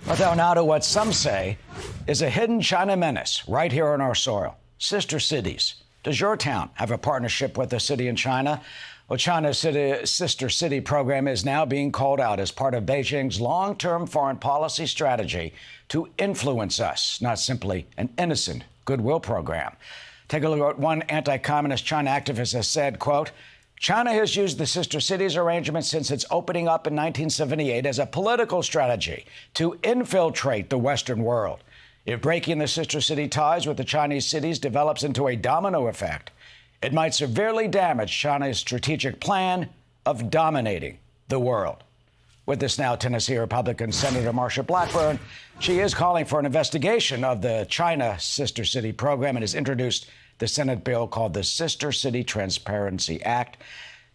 Well, now to what some say is a hidden China menace right here on our soil. Sister cities. Does your town have a partnership with a city in China? Well, China's Sister City program is now being called out as part of Beijing's long-term foreign policy strategy to influence us, not simply an innocent goodwill program. Take a look at what one anti-communist China activist has said, quote, China has used the Sister Cities arrangement since its opening up in 1978 as a political strategy to infiltrate the Western world. If breaking the Sister City ties with the Chinese cities develops into a domino effect, it might severely damage China's strategic plan of dominating the world. With us now, Tennessee Republican Senator Marsha Blackburn. She is calling for an investigation of the China Sister City program and has introduced the Senate bill called the Sister City Transparency Act.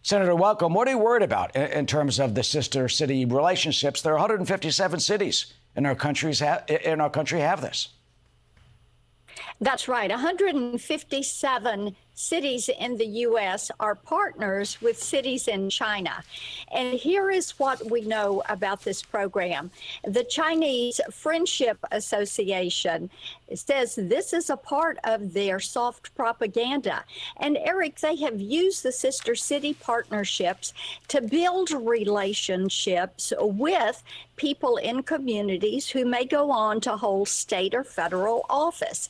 Senator, welcome. What are you worried about in terms of the Sister City relationships? There are 157 cities in our country have this. That's right. 157 cities in the U.S. are partners with cities in China. And here is what we know about this program. The Chinese Friendship Association says this is a part of their soft propaganda. And Eric, they have used the Sister City partnerships to build relationships with people in communities who may go on to hold state or federal office.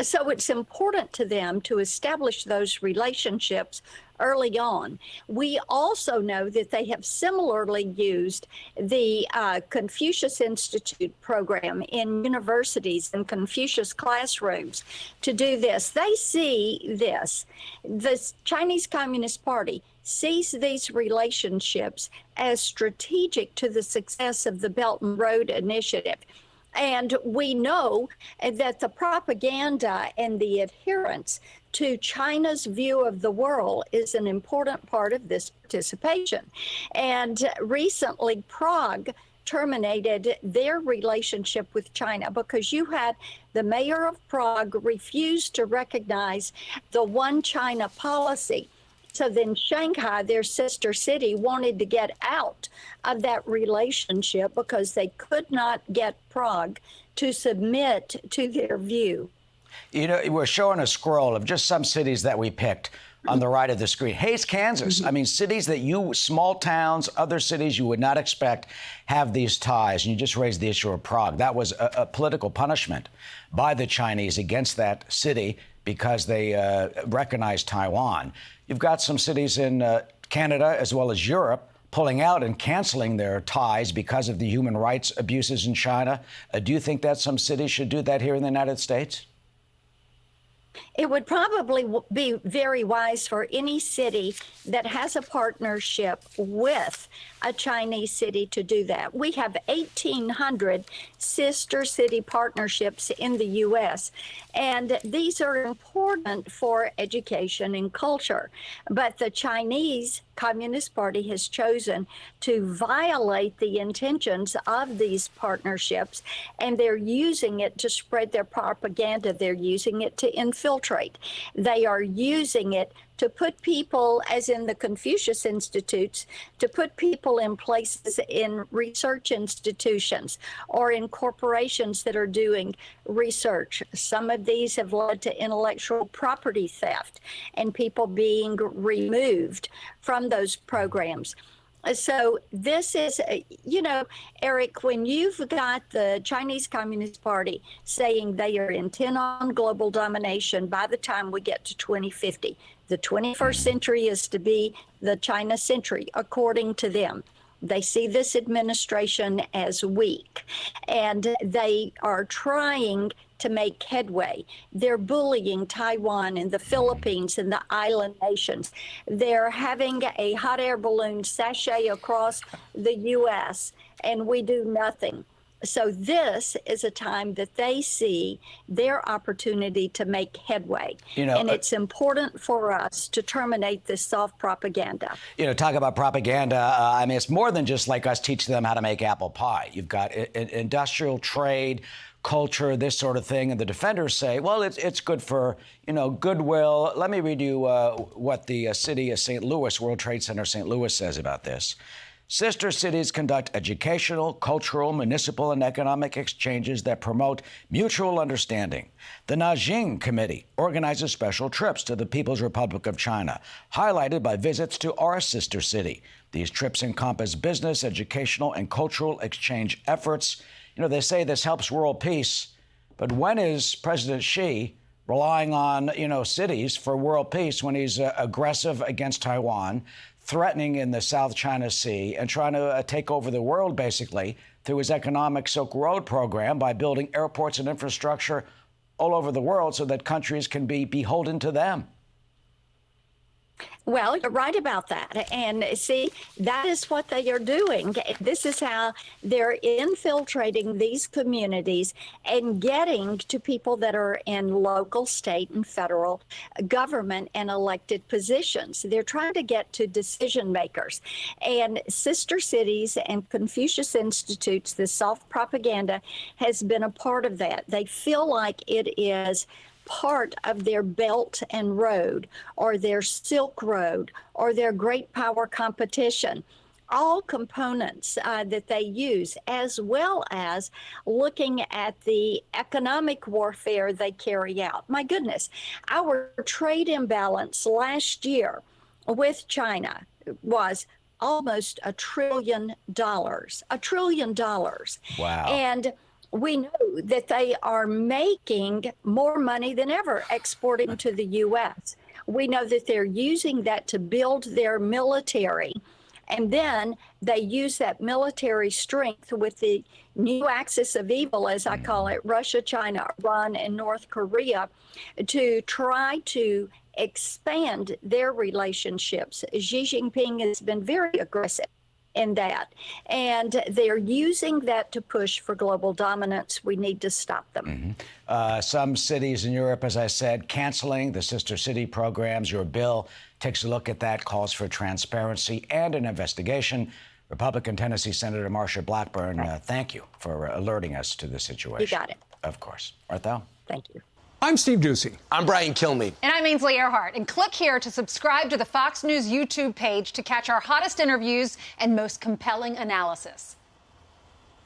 So it's important to them to establish those relationships early on. We also know that they have similarly used the Confucius Institute program in universities and Confucius classrooms to do this. They see this. The Chinese Communist Party sees these relationships as strategic to the success of the Belt and Road Initiative. And we know that the propaganda and the adherence to China's view of the world is an important part of this participation. And recently, Prague terminated their relationship with China because you had the mayor of Prague refuse to recognize the one China policy. So then Shanghai, their sister city, wanted to get out of that relationship because they could not get Prague to submit to their view. You know, we're showing a scroll of just some cities that we picked on the right of the screen. Hays, Kansas. I mean, cities that small towns, other cities you would not expect have these ties. And you just raised the issue of Prague. That was a political punishment by the Chinese against that city because they recognized Taiwan. You've got some cities in Canada as well as Europe pulling out and canceling their ties because of the human rights abuses in China. Do you think that some cities should do that here in the United States? It would probably be very wise for any city that has a partnership with a Chinese city to do that. We have 1,800 sister city partnerships in the U.S., and these are important for education and culture. But the Chinese Communist Party has chosen to violate the intentions of these partnerships, and they're using it to spread their propaganda. They're using it to infiltrate. They are using it to put people, as in the Confucius Institutes, to put people in places in research institutions or in corporations that are doing research. Some of these have led to intellectual property theft and people being removed from those programs. So this is, Eric, when you've got the Chinese Communist Party saying they are intent on global domination by the time we get to 2050, the 21st century is to be the China century, according to them. They see this administration as weak, and they are trying to make headway. They're bullying Taiwan and the Philippines and the island nations. They're having a hot air balloon sashay across the U.S., and we do nothing. So this is a time that they see their opportunity to make headway. And it's important for us to terminate this soft propaganda. Talk about propaganda. I mean, it's more than just like us teaching them how to make apple pie. You've got industrial trade, culture, this sort of thing. And the defenders say, well, it's good for, goodwill. Let me read you what the city of St. Louis, World Trade Center St. Louis says about this. Sister cities conduct educational, cultural, municipal, and economic exchanges that promote mutual understanding. The Nanjing Committee organizes special trips to the People's Republic of China, highlighted by visits to our sister city. These trips encompass business, educational, and cultural exchange efforts. You know, they say this helps world peace, but when is President Xi relying on, cities for world peace when he's aggressive against Taiwan, threatening in the South China Sea, and trying to take over the world, basically, through his economic Silk Road program by building airports and infrastructure all over the world so that countries can be beholden to them? Well, you're right about that. And see, that is what they are doing. This is how they're infiltrating these communities and getting to people that are in local, state, and federal government and elected positions. They're trying to get to decision makers. And sister cities and Confucius Institutes, the soft propaganda, has been a part of that. They feel like it is part of their Belt and Road or their Silk Road or their great power competition, all components that they use, as well as looking at the economic warfare they carry out. My goodness, our trade imbalance last year with China was almost $1 trillion. $1 trillion. Wow. And we know that they are making more money than ever exporting to the U.S. We know that they're using that to build their military. And then they use that military strength with the new axis of evil, as I call it, Russia, China, Iran, and North Korea, to try to expand their relationships. Xi Jinping has been very aggressive in that. And they're using that to push for global dominance. We need to stop them. Some cities in Europe, as I said, canceling the sister city programs. Your bill takes a look at that, calls for transparency and an investigation. Republican Tennessee Senator Marsha Blackburn, thank you for alerting us to the situation. You got it. Of course. Arthel? Thank you. I'm Steve Ducey. I'm Brian Kilmeade. And I'm Ainsley Earhart. And click here to subscribe to the Fox News YouTube page to catch our hottest interviews and most compelling analysis.